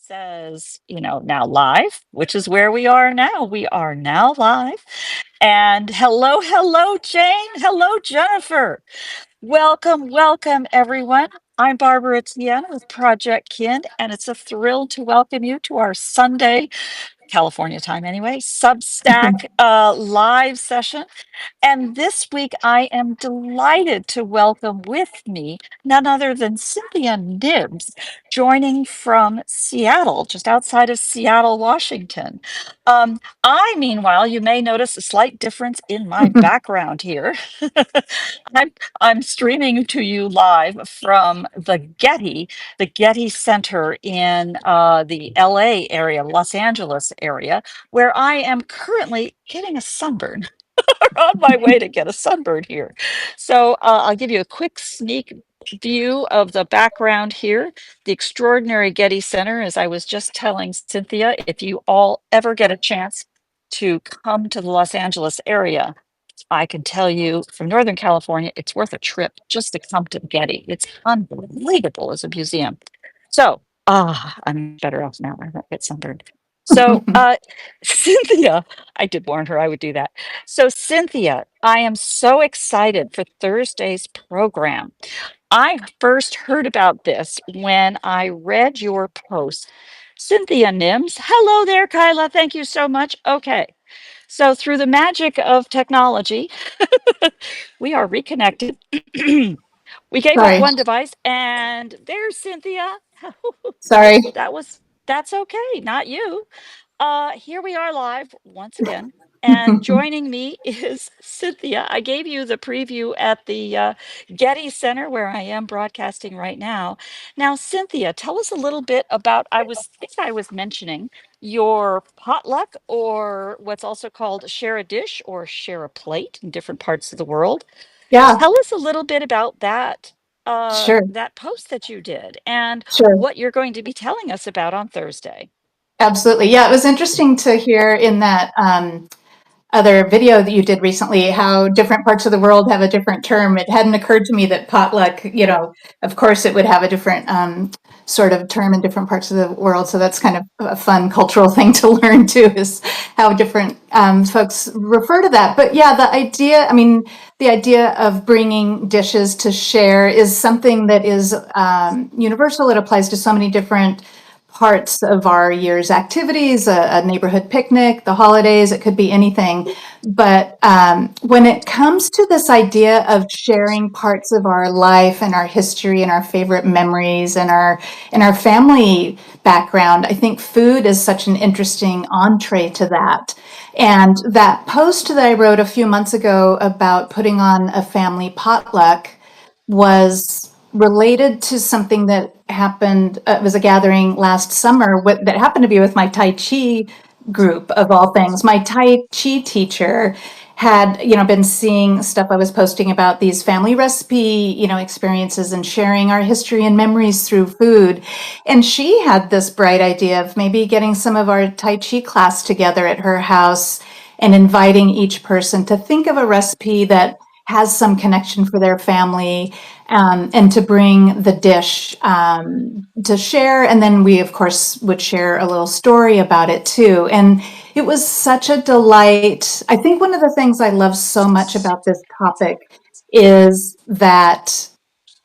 says, now live, which is where we are now. We are now live. And hello, Jane. Hello, Jennifer. Welcome, everyone. I'm Barbara Etienne with Projectkin, and it's a thrill to welcome you to our Sunday, California time anyway, Substack live session. And this week, I am delighted to welcome with me none other than Cynthia Nims, joining from Seattle, just outside of Seattle, Washington. Meanwhile, you may notice a slight difference in my background here. I'm, I'm streaming to you live from the Getty Center in the LA area, Los Angeles area, where I am currently getting a sunburn on my way to get a sunburn here. So I'll give you a quick sneak view of the background here. The extraordinary Getty Center, as I was just telling Cynthia, if you all ever get a chance to come to the Los Angeles area, I can tell you from Northern California, it's worth a trip just to come to Getty. It's unbelievable as a museum. So, I'm better off now. I won't get sunburned. So, Cynthia, I did warn her I would do that. So, Cynthia, I am so excited for Thursday's program. I first heard about this when I read your post. Cynthia Nims, hello there, Kyla. Thank you so much. Okay. So, through the magic of technology, we are reconnected. We gave up Sorry, one device, and there's Cynthia. sorry. That's okay, not you. Here we are live once again. And joining me is Cynthia. I gave you the preview at the Getty Center where I am broadcasting right now. Now, Cynthia, tell us a little bit about, I was mentioning your potluck, or what's also called share a dish or share a plate in different parts of the world. Yeah, Tell us a little bit about sure, that post that you did and sure. what you're going to be telling us about on Thursday. Absolutely. Yeah, it was interesting to hear in that other video that you did recently how different parts of the world have a different term. It hadn't occurred to me that potluck, of course, it would have a different sort of term in different parts of the world. So that's kind of a fun cultural thing to learn too, is how different folks refer to that. But yeah, the idea of bringing dishes to share is something that is universal. It applies to so many different parts of our year's activities, a neighborhood picnic, the holidays, it could be anything. But when it comes to this idea of sharing parts of our life and our history and our favorite memories and our family background, I think food is such an interesting entree to that. And that post that I wrote a few months ago about putting on a family potluck was related to something that happened. It was a gathering last summer that happened to be with my Tai Chi group of all things. My Tai Chi teacher had, been seeing stuff I was posting about these family recipe, experiences and sharing our history and memories through food. And she had this bright idea of maybe getting some of our Tai Chi class together at her house and inviting each person to think of a recipe that has some connection for their family, and to bring the dish to share. And then we, of course, would share a little story about it too. And it was such a delight. I think one of the things I love so much about this topic is that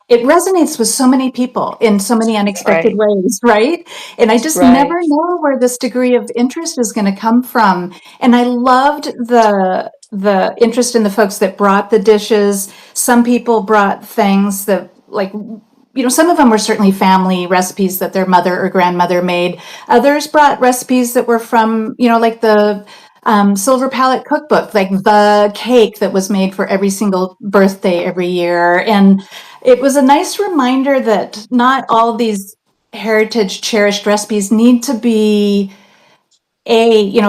it resonates with so many people in so many unexpected Right, ways, right? And I just never right. know where this degree of interest is going to come from. And I loved the interest in the folks that brought the dishes. Some people brought things that, like, some of them were certainly family recipes that their mother or grandmother made. Others brought recipes that were from, like the Silver Palette cookbook, like the cake that was made for every single birthday every year. And it was a nice reminder that not all these heritage cherished recipes need to be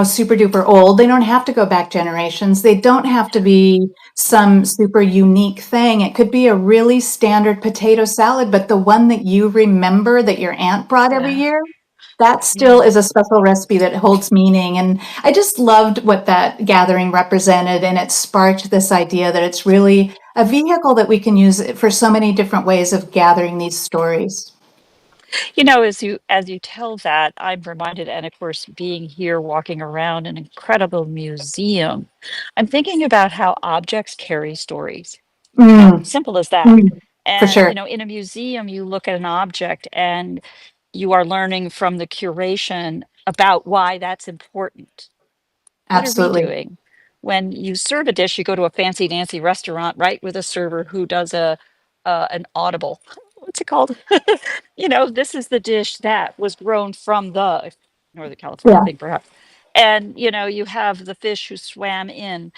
super duper old. They don't have to go back generations. They don't have to be some super unique thing. It could be a really standard potato salad, but the one that you remember that your aunt brought every Yeah, year, that still yeah. is a special recipe that holds meaning. And I just loved what that gathering represented. And it sparked this idea that it's really a vehicle that we can use for so many different ways of gathering these stories. As you tell that, I'm reminded, and of course, being here, walking around an incredible museum, I'm thinking about how objects carry stories. Mm, Simple as that. mm, for And sure. in a museum, you look at an object and you are learning from the curation about why that's important. What are we Absolutely. doing? When you serve a dish, you go to a fancy dancy restaurant, right, with a server who does a an audible. What's it called? This is the dish that was grown from the Northern California Yeah. thing, perhaps. And you have the fish who swam in.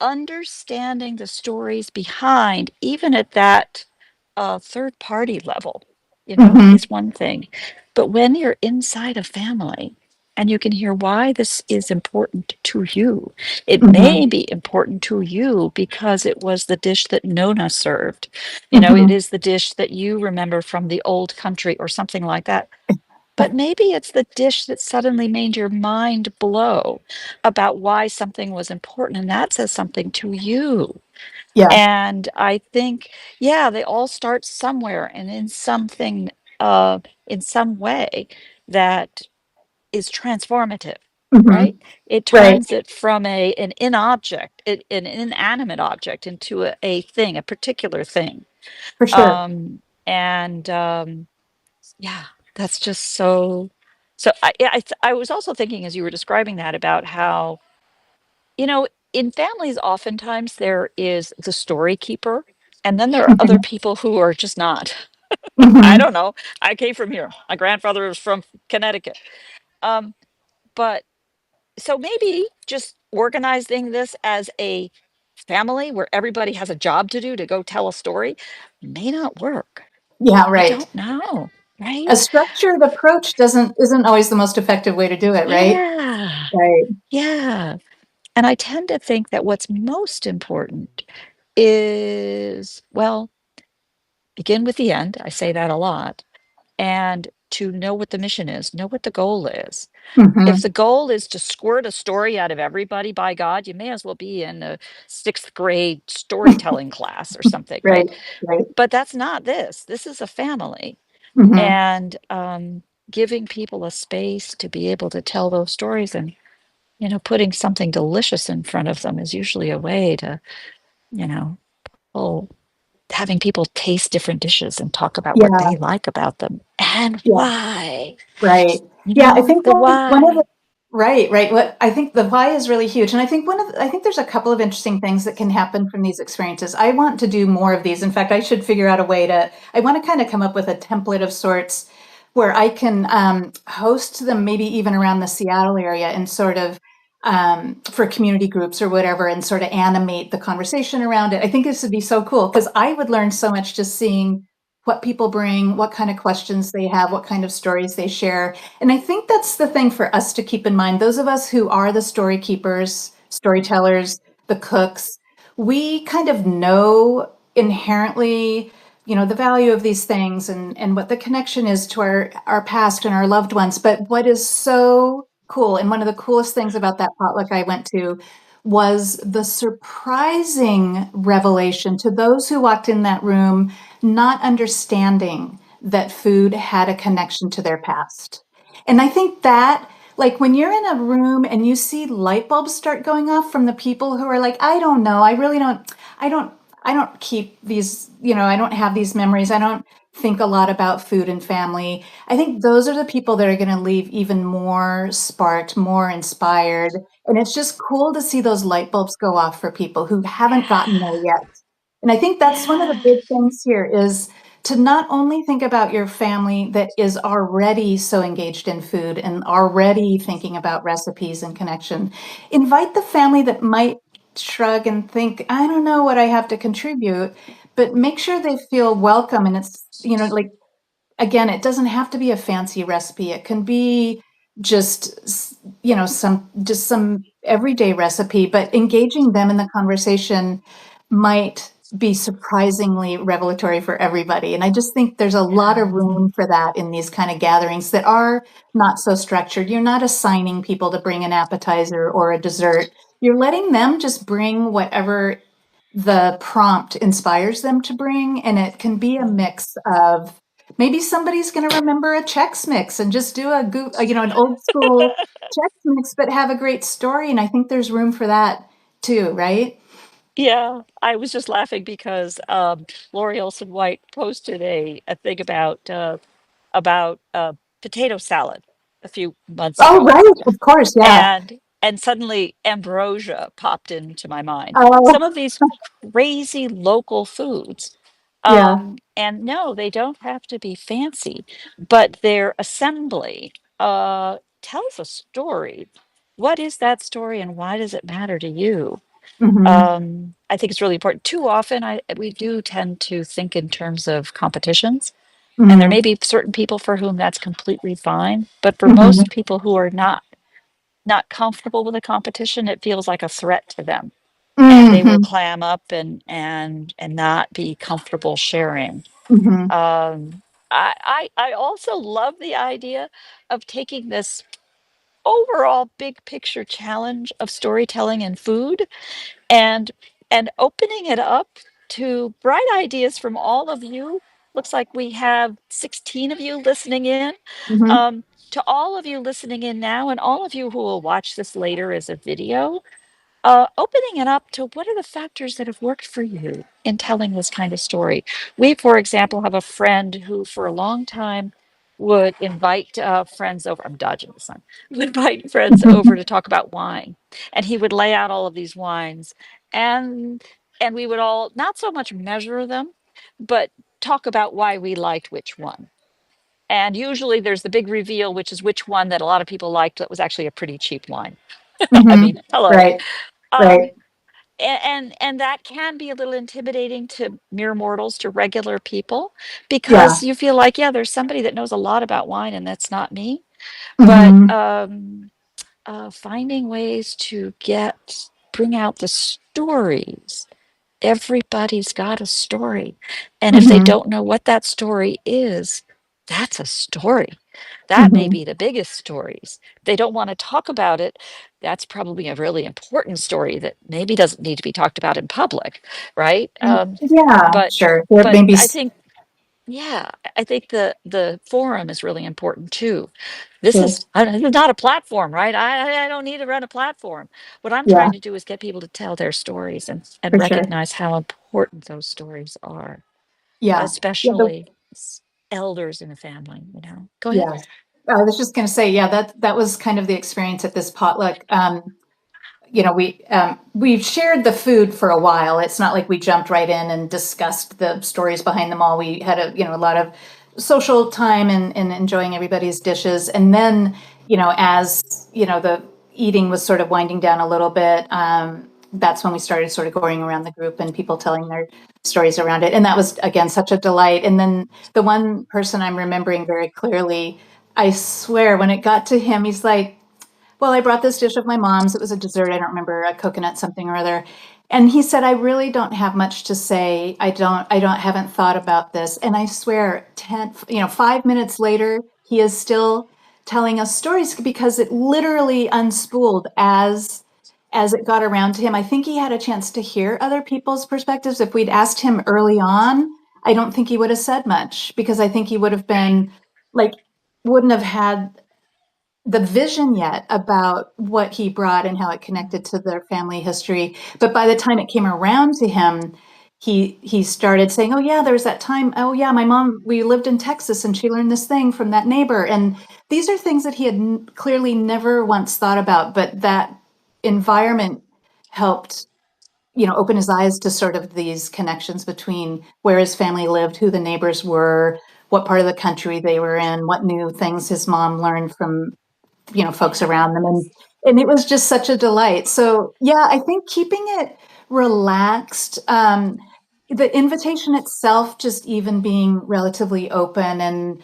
Understanding the stories behind, even at that third party level, Hmm. is one thing. But when you're inside a family and you can hear why this is important to you, it Hmm. may be important to you because it was the dish that Nona served. It Hmm. is the dish that you remember from the old country or something like that. But maybe it's the dish that suddenly made your mind blow about why something was important, and that says something to you. Yeah. And I think, yeah, they all start somewhere and in something, in some way that is transformative, Hmm. right? It Right. turns it from an an inanimate object into a thing, a particular thing. For sure. And yeah, that's just so. So I was also thinking as you were describing that about how you know in families oftentimes there is the story keeper, and then there are other Hmm. people who are just not. I Hmm. don't know. I came from here. My grandfather was from Connecticut. Um, but so maybe just organizing this as a family where everybody has a job to do to go tell a story may not work. Yeah, I right. don't know, A right? structured approach isn't always the most effective way to do it, right? Yeah. Right. Yeah. And I tend to think that what's most important is, well, begin with the end. I say that a lot. And to know what the mission is, know what the goal is. If Hmm. the goal is to squirt a story out of everybody, by God, you may as well be in a sixth grade storytelling class or something, Right. right? Right. But that's not this. This is a family. Hmm. And giving people a space to be able to tell those stories, and putting something delicious in front of them is usually a way to, you know, oh, having people taste different dishes and talk about what Yeah. they like about them and Yeah. why, Right. Yeah, I think the one of the why. right, right. What I think the why is really huge. And I think I think there's a couple of interesting things that can happen from these experiences. I want to do more of these. In fact, I should figure out a way I want to kind of come up with a template of sorts where I can host them maybe even around the Seattle area and sort of for community groups or whatever and sort of animate the conversation around it. I think this would be so cool because I would learn so much just seeing what people bring, what kind of questions they have, what kind of stories they share. And I think that's the thing for us to keep in mind. Those of us who are the story keepers, storytellers, the cooks, we kind of know inherently, the value of these things and what the connection is to our past and our loved ones. But what is so cool, and one of the coolest things about that potluck I went to was the surprising revelation to those who walked in that room not understanding that food had a connection to their past. And I think that, like, when you're in a room and you see light bulbs start going off from the people who are like, I don't know, I really I don't, I don't keep these, I don't have these memories. I don't think a lot about food and family. I think those are the people that are going to leave even more sparked, more inspired. And it's just cool to see those light bulbs go off for people who haven't gotten there Yeah. yet. And I think that's one of the Yeah. big things here is to not only think about your family that is already so engaged in food and already thinking about recipes and connection, invite the family that might shrug and think, I don't know what I have to contribute, but make sure they feel welcome. And it's, like, again, it doesn't have to be a fancy recipe. It can be just, some everyday recipe, but engaging them in the conversation might be surprisingly revelatory for everybody. And I just think there's a lot of Yeah. room for that in these kind of gatherings that are not so structured. You're not assigning people to bring an appetizer or a dessert. You're letting them just bring whatever the prompt inspires them to bring. And it can be a mix of maybe somebody's going to remember a Chex Mix and just do an old school Chex Mix, but have a great story. And I think there's room for that too, right? Yeah, I was just laughing because Lori Olson White posted a thing about potato salad a few months Oh, ago, right. Of course. Yeah. and suddenly ambrosia popped into my mind. Oh, Some of these crazy local foods, yeah. and no, they don't have to be fancy, but their assembly tells a story. What is that story, and why does it matter to you? Hmm. I think it's really important. Too often, I we do tend to think in terms of competitions, and there may Hmm. be certain people for whom that's completely fine, but for Hmm. most people who are not comfortable with a competition, it feels like a threat to them, and they will Hmm. clam up and not be comfortable sharing. Hmm. Um, I also love the idea of taking this overall big picture challenge of storytelling and food and opening it up to bright ideas from all of you. Looks like we have 16 of you listening in. Hmm. To all of you listening in now, and all of you who will watch this later as a video, opening it up to what are the factors that have worked for you in telling this kind of story. We, for example, have a friend who, for a long time, would invite friends over. I'm dodging the sun. Would invite friends over to talk about wine, and he would lay out all of these wines, and we would all not so much measure them, but talk about why we liked which one. And usually, there's the big reveal, which is which one that a lot of people liked that was actually a pretty cheap wine. I Hmm. mean, hello. Right. Um, Right. and that can be a little intimidating to mere mortals, to regular people, Yeah. because you feel like, yeah, there's somebody that knows a lot about wine and that's not me. But Hmm. finding ways to get bring out the stories. Everybody's got a story, and if they Hmm. don't know what that story is, that's a story. That may Hmm. be the biggest stories. They don't want to talk about it. That's probably a really important story that maybe doesn't need to be talked about in public, right? Yeah, But sure. There but may be. I think, yeah, I think the forum is really important too. This Sure. is not a platform, right? I don't need to run a platform. What I'm Yeah, trying to do is get people to tell their stories and for sure. recognize how important those stories are, Yeah. Yeah. especially elders in a family. Go ahead. Yeah. I was just going to say, yeah, that was kind of the experience at this potluck. We've shared the food for a while. It's not like we jumped right in and discussed the stories behind them all. We had a lot of social time and enjoying everybody's dishes. And then, as the eating was sort of winding down a little bit, that's when we started sort of going around the group and people telling their stories around it. And that was again such a delight. And then the one person I'm remembering very clearly, I swear, when it got to him, he's like, well, I brought this dish of my mom's. It was a dessert. I don't remember, a coconut something or other. And he said, I really don't have much to say. Haven't thought about this. And I swear, 5 minutes later, he is still telling us stories because it literally unspooled as it got around to him. I think he had a chance to hear other people's perspectives. If we'd asked him early on, I don't think he would have said much because I think he would have been like, wouldn't have had the vision yet about what he brought and how it connected to their family history. But by the time it came around to him, he started saying, "Oh yeah, there was that time. Oh yeah, my mom. We lived in Texas, and she learned this thing from that neighbor." And these are things that he had clearly never once thought about. But that environment helped, open his eyes to sort of these connections between where his family lived, who the neighbors were, what part of the country they were in, what new things his mom learned from folks around them, and Yes. it was just such a delight. So yeah, I think keeping it relaxed, the invitation itself just even being relatively open, and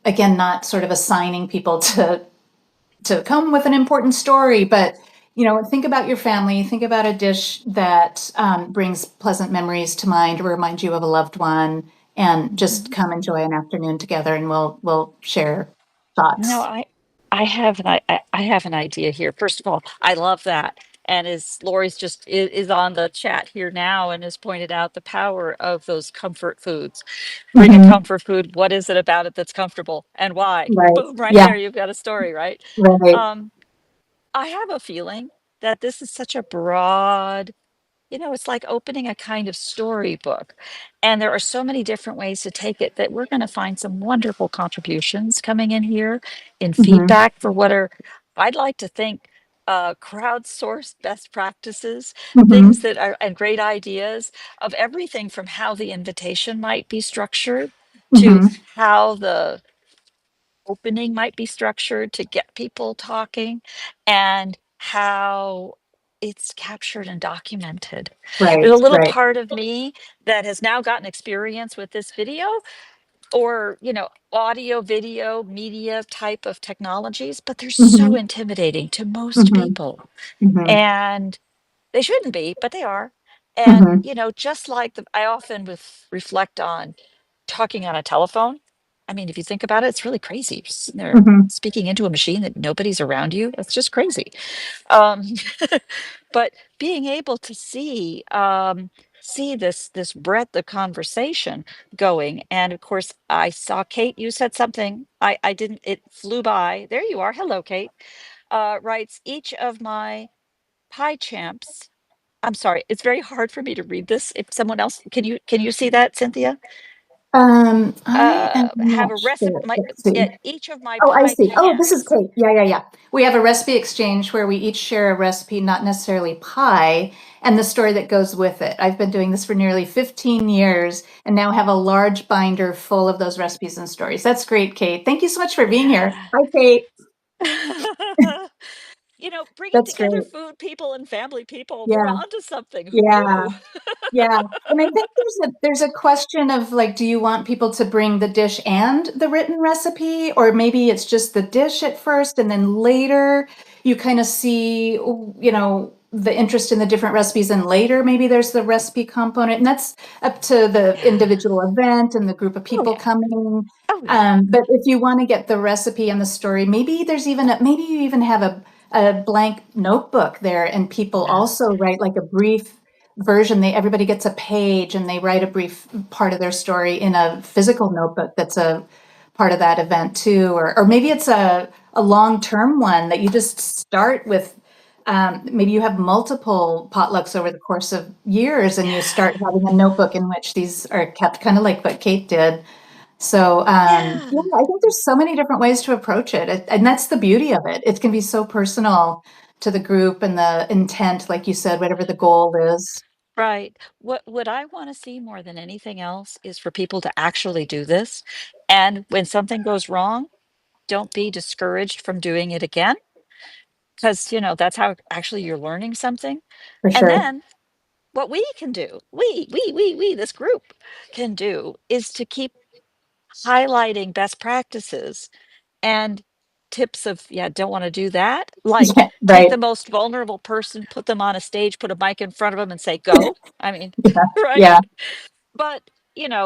again, not sort of assigning people to come with an important story, but think about your family, think about a dish that brings pleasant memories to mind or reminds you of a loved one, and just Mhm. come enjoy an afternoon together, and we'll share No, thoughts. I have an idea here. First of all, I love that. And is Lori's just is on the chat here now and has pointed out the power of those comfort foods. Bring a Hmm. comfort food. What is it about it that's comfortable and why? Right. Boom, right Yeah. there. You've got a story, right? Right. Um, I have a feeling that this is such a broad, it's like opening a kind of storybook. And there are so many different ways to take it that we're going to find some wonderful contributions coming in here in Hmm. feedback for what are, I'd like to think, crowdsourced best practices, things Hmm. that are, and great ideas of everything from how the invitation might be structured to Hmm. how the opening might be structured to get people talking and how it's captured and documented. Right. There's a little Right. part of me that has now gotten experience with this video or, audio, video, media type of technologies, but they're so Hmm. intimidating to most Hmm. people. Hmm. And they shouldn't be, but they are. And, Hmm. just like I often reflect on talking on a telephone. I mean, if you think about it, it's really crazy. You're sitting there Hmm. speaking into a machine that nobody's around you. That's just crazy. Um, but being able to see this breadth of conversation going, and of course, I saw Kate. You said something. I didn't. It flew by. There you are. Hello, Kate. Writes each of my pie champs. I'm sorry. It's very hard for me to read this. If someone else can you see that, Cynthia? I am Have not a recipe. sure. Let's see. Each of my Oh, I pie see. Oh, this is pans. Kate. Yeah, yeah, yeah. We have a recipe exchange where we each share a recipe, not necessarily pie, and the story that goes with it. I've been doing this for nearly 15 years and now have a large binder full of those recipes and stories. That's great, Kate. Thank you so much for being here. Yeah. Hi, Kate. Bringing That's together great. food people and family people. We're Yeah, on to something. Who yeah. knew? Yeah, and I think there's a question of like, do you want people to bring the dish and the written recipe, or maybe it's just the dish at first, and then later you kind of see, the interest in the different recipes, and later maybe there's the recipe component, and that's up to the individual event and the group of Oh people yeah. coming. Oh yeah. But if you want to get the recipe and the story, maybe maybe you even have a blank notebook there, and people Yeah. also write like a brief version. Everybody gets a page and they write a brief part of their story in a physical notebook that's a part of that event too, or maybe it's a long-term one that you just start with. Maybe you have multiple potlucks over the course of years and you start having a notebook in which these are kept, kind of like what Kate did. So yeah, Yeah. I think there's so many different ways to approach it, and that's the beauty of it. It can be so personal to the group and the intent, like you said, whatever the goal is. Right. What I want to see more than anything else is for people to actually do this. And when something goes wrong, don't be discouraged from doing it again, because that's how actually you're learning something. For And sure. then what we can do, this group can do is to keep highlighting best practices and tips of, yeah, don't want to do that. Like Yeah, take right. the most vulnerable person, put them on a stage, put a mic in front of them and say, go. I mean, Yeah, yeah, right? But,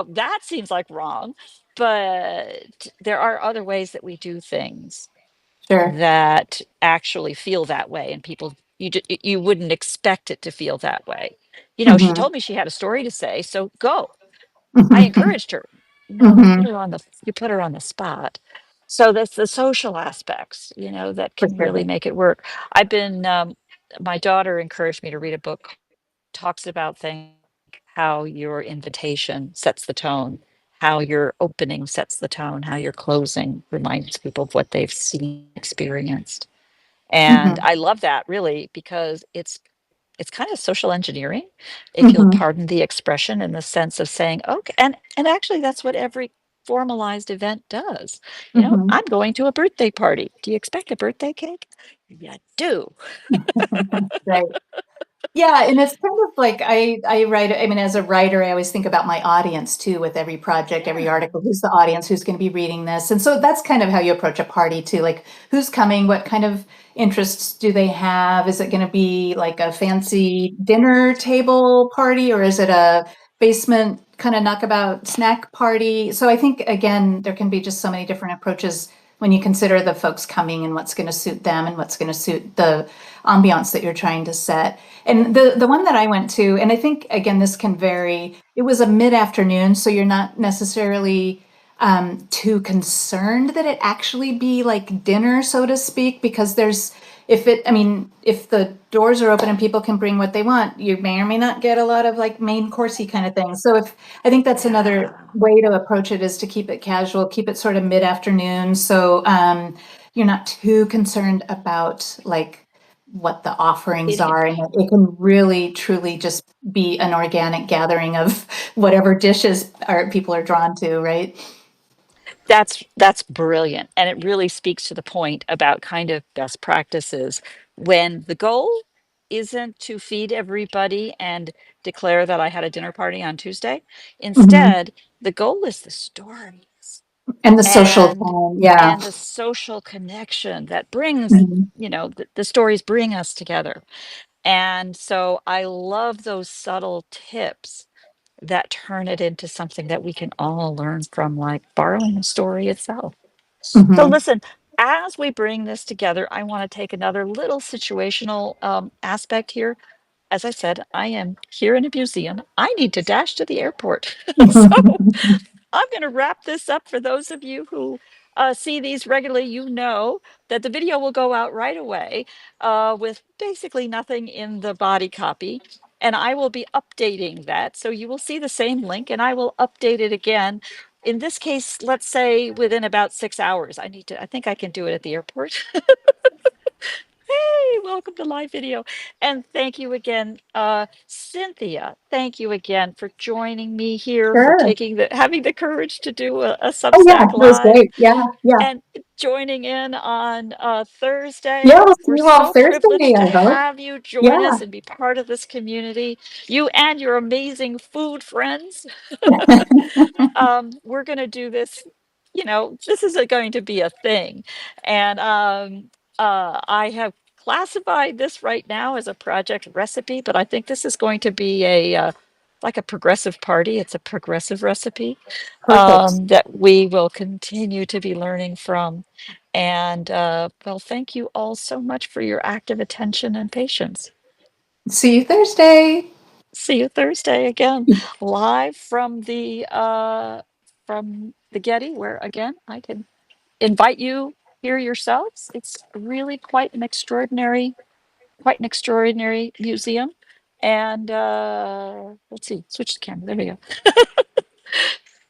that seems like wrong. But there are other ways that we do things sure. that actually feel that way. And people, you wouldn't expect it to feel that way. She Hmm. told me she had a story to say, so go. I Hmm. encouraged her. No, Hmm. you put her on the spot. So that's the social aspects, that For can sure. really make it work. I've been my daughter encouraged me to read a book, talks about things, how your invitation sets the tone, how your opening sets the tone, how your closing reminds people of what they've seen, experienced. And Hmm. I love that really because it's kind of social engineering, if you'll Hmm. pardon the expression, in the sense of saying, okay, and actually that's what every formalized event does. Hmm. I'm going to a birthday party. Do you expect a birthday cake? You do. Right. Yeah, and it's kind of like I write, I mean, as a writer, I always think about my audience too with every project, every Yeah. article. Who's the audience? Who's going to be reading this? And so that's kind of how you approach a party too. Like, who's coming? What kind of interests do they have? Is it going to be like a fancy dinner table party, or is it a basement kind of knockabout snack party? So I think again, there can be just so many different approaches when you consider the folks coming and what's going to suit them and what's going to suit the ambiance that you're trying to set. And the one that I went to, and I think again this can vary. It was a mid afternoon, so you're not necessarily too concerned that it actually be like dinner, so to speak, because there's if it I mean if the doors are open and people can bring what they want, you may or may not get a lot of like main coursey kind of things. So if I think that's another Yeah. way to approach it is to keep it casual, keep it sort of mid afternoon, so you're not too concerned about like what the offerings Hitting. are, and it can really truly just be an organic gathering of whatever dishes are people are drawn to, right? That's brilliant, and it really speaks to the point about kind of best practices when the goal isn't to feed everybody and declare that I had a dinner party on Tuesday. Mhm. Instead, the goal is the stories And the social and time, yeah. and the social connection that brings, Mhm. the stories bring us together. And so I love those subtle tips that turn it into something that we can all learn from, like borrowing a story itself. So, Mhm. listen, as we bring this together, I want to take another little situational aspect here. As I said, I am here in a museum. I need to dash to the airport. So, I'm going to wrap this up. For those of you who see these regularly, you know that the video will go out right away with basically nothing in the body copy. And I will be updating that. So you will see the same link and I will update it again. In this case, let's say within about 6 hours. I think I can do it at the airport. Hey, welcome to live video. And thank you again, Cynthia. Thank you again for joining me here, for Sure. having the courage to do a Oh, yeah, Substack it was Live great. Yeah, yeah. and joining in on Yeah, Thursday. we'll see We're you all so Thursday, privileged to I hope. have you join Yeah. us and be part of this community. You and your amazing food friends. We're going to do this. This is going to be a thing. And I have classified this right now as a project recipe, but I think this is going to be like a progressive party. It's a progressive recipe Perfect. that we will continue to be learning from. And well, thank you all so much for your active attention and patience. See you Thursday. See you Thursday again, live from the Getty, where again I can invite you here yourselves. It's really quite an extraordinary museum. And let's see, switch the camera. There we go.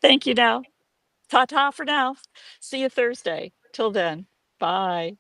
Thank you now. Ta ta for now. See you Thursday. Till then, bye.